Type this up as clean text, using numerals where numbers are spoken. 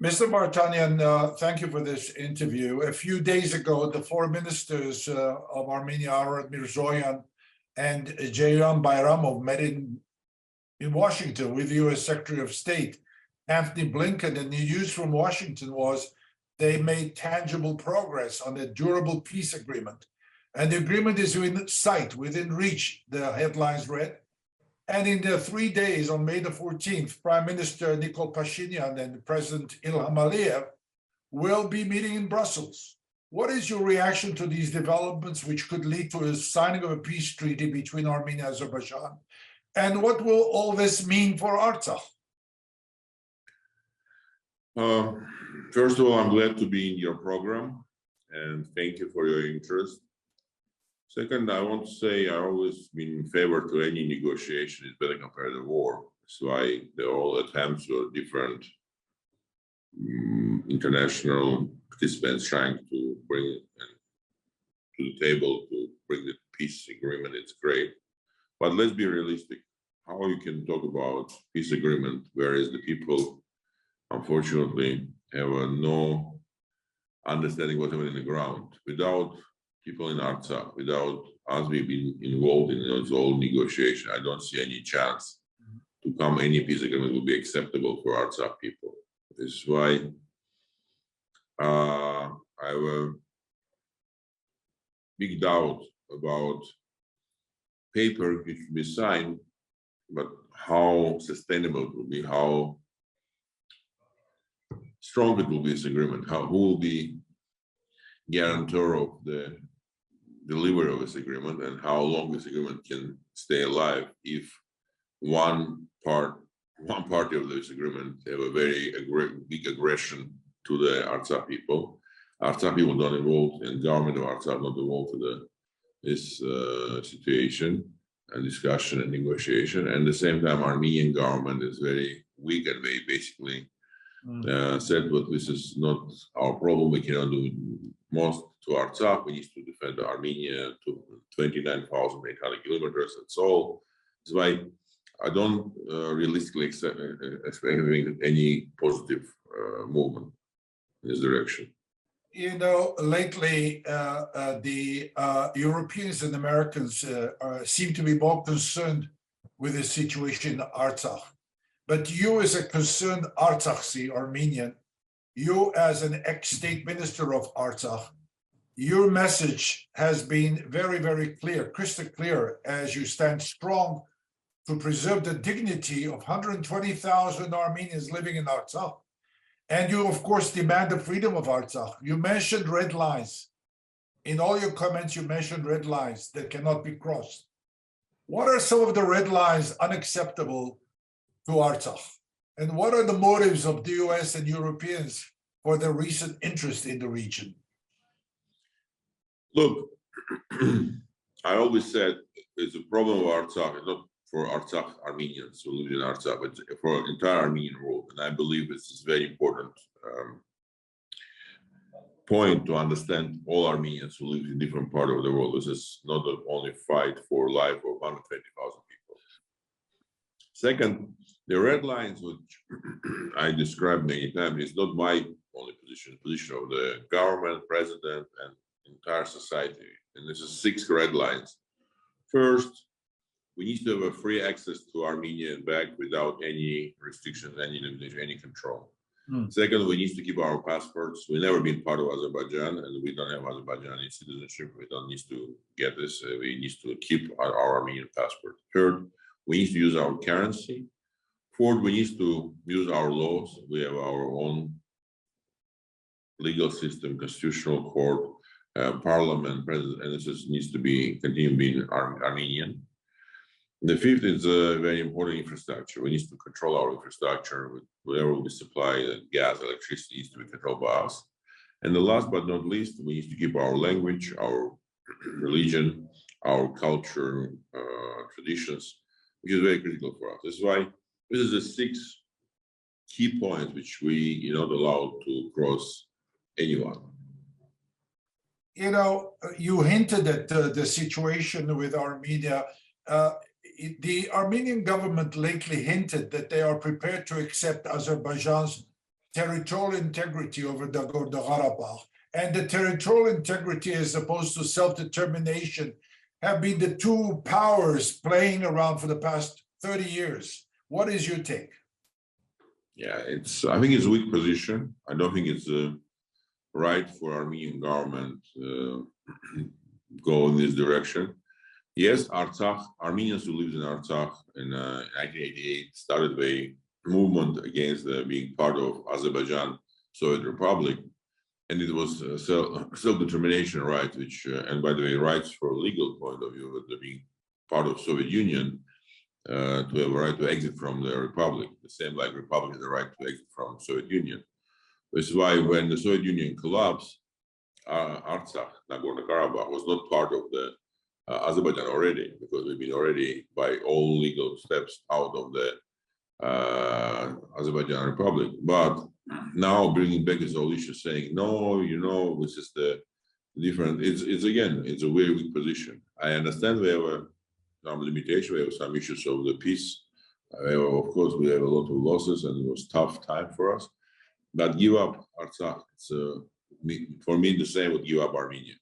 Mr. Vardanian, thank you for this interview. A few days ago, the foreign ministers of Armenia, Arad Mirzoyan and Ceyran Bayramov, met in Washington with U.S. Secretary of State Anthony Blinken, and the news from Washington was they made tangible progress on a durable peace agreement. And the agreement is in sight, within reach, the headlines read. And in the 3 days, on May the 14th, Prime Minister Nikol Pashinyan and President Ilham Aliyev will be meeting in Brussels. What is your reaction to these developments, which could lead to a signing of a peace treaty between Armenia and Azerbaijan? And what will all this mean for Artsakh? First of all, I'm glad to be in your program, and thank you for your interest. Second, I want to say I've always been in favor to any negotiation is better compared to war. That's why all attempts or different international participants trying to bring it to the table to bring the peace agreement. It's great, but let's be realistic. How you can talk about peace agreement, whereas the people, unfortunately, have no understanding what's happening on the ground. Without people in Artsakh, without us being involved in those whole negotiation, I don't see any chance to come any peace agreement will be acceptable for Artsakh people. This is why I have a big doubt about paper which will be signed, but how sustainable it will be, how strong it will be, this agreement, who will be guarantor of the delivery of this agreement, and how long this agreement can stay alive if one party of this agreement have a very big aggression to the Artsakh people. Artsakh people not involved, and government of Artsakh not involved to this situation and discussion and negotiation. And at the same time, Armenian government is very weak, and they basically said, "But this is not our problem. We cannot do most to Artsakh. We need to defend Armenia to 29,800 kilometers." That's all. That's why I don't realistically expect any positive movement in this direction. You know, lately, the Europeans and Americans seem to be more concerned with the situation in Artsakh. But you, as a concerned artsachsi Armenian, you as an ex-state minister of Artsakh, your message has been very, very clear, crystal clear, as you stand strong to preserve the dignity of 120,000 Armenians living in Artsakh. And you, of course, demand the freedom of Artsakh. You mentioned red lines. In all your comments, you mentioned red lines that cannot be crossed. What are some of the red lines unacceptable to Artsakh? And what are the motives of the US and Europeans for their recent interest in the region? Look, I always said it's a problem of Artsakh, it's not for Artsakh Armenians who live in Artsakh, but for the entire Armenian world. And I believe this is very important point to understand all Armenians who live in different parts of the world. This is not the only fight for life of 120,000 people. Second, the red lines, which I described many times, is not my only position, the position of the government, president, and entire society. And this is 6 red lines. First, we need to have a free access to Armenia and back without any restrictions, any limitation, any control. Second, we need to keep our passports. We've never been part of Azerbaijan, and we don't have Azerbaijani citizenship. We don't need to get this. We need to keep our Armenian passport. Third, we need to use our currency. Fourth, we need to use our laws. We have our own legal system, constitutional court, parliament, president, and this needs to be continue being Armenian. The fifth is a very important infrastructure. We need to control our infrastructure. Whatever we supply, gas, electricity needs to be controlled by us. And the last but not least, we need to keep our language, our religion, our culture, traditions, which is very critical for us. That's why this is the 6 key points which we are not allowed to cross anyone. You know, you hinted at the situation with Armenia. The Armenian government lately hinted that they are prepared to accept Azerbaijan's territorial integrity over Nagorno-Karabakh, and the territorial integrity as opposed to self-determination have been the two powers playing around for the past 30 years. What is your take? Yeah, I think it's a weak position. I don't think it's right for Armenian government go in this direction. Yes, Armenians who lived in Artsakh in 1988 started a movement against being part of Azerbaijan Soviet Republic, and it was self-determination right, which, and by the way, rights for a legal point of view, with being part of Soviet Union, to have a right to exit from the republic, the same like republic has the right to exit from Soviet Union. This is why when the Soviet Union collapsed, Artsakh, Nagorno-Karabakh, was not part of the Azerbaijan already, because we've been already by all legal steps out of the Azerbaijan Republic. But now bringing back this whole issue, saying no, you know, this is the different. It's again, it's a very weak position. I understand we have some limitation, we have some issues of the peace. Of course, we have a lot of losses, and it was a tough time for us. But give up Artsakh. It's for me the same would give up Armenia.